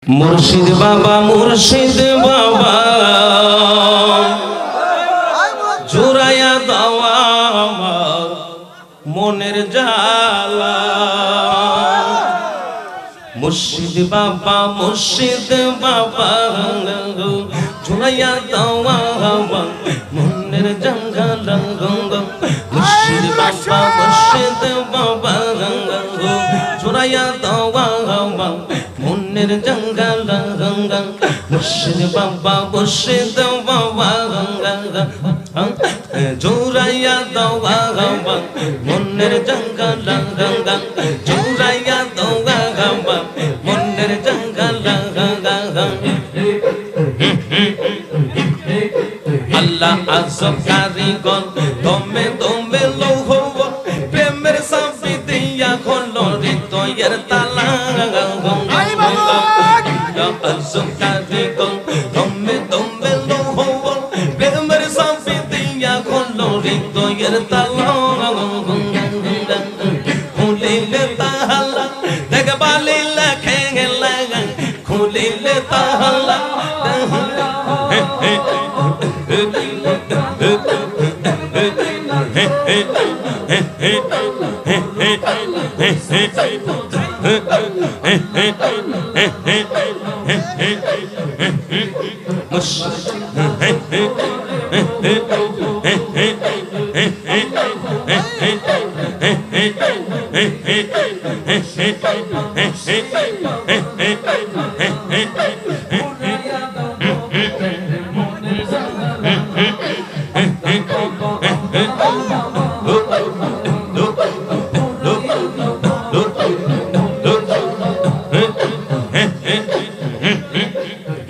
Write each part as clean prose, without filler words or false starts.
মুর্শিদ বাবা জুড়াইয়া দাওয়া আমার মনের জালা। মুর্শিদ বাবা জুড়াইয়া দাওয়া আমার মনের জালা। মুর্শিদ বাবা জুড়াইয়া দাওয়া আমার মনের জঙ্গল। মুর্শিদ বাবা জোরাইয়া দাওয়া মনের জঙ্গল। জোরাইয়া দাওয়া মনের জঙ্গল। আল্লাহ আজব কারিগর দমে দমে লৌহ প্রেমের সাবি দিয়া খোলো হৃদয়ের তালা। আজব কারিগর দমে দমে লৌহ প্রেমের সাবি দিয়া খোলো হৃদয়ের তালা। খুলিলে তালা দেখবালি লেখে লাগা, খুলিলে তালা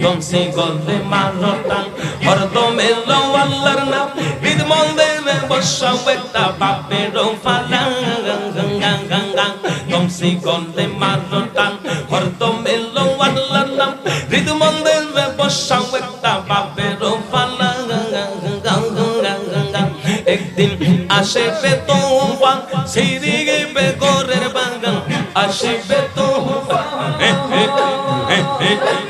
গমসি গলে মারতাম হরদমে লো আল্লাহর নাম ঈদ মন্দিরে বসাও একটা বাপের ফালা। গমসি গলে মারতাম হরদমে লো আল্লাহর নাম ঈদ মন্দিরে বসাও একটা বাপের ফালা। একদিন আসবে তোফান সিরিগে বেগরের বাগান, আসবে তোফান।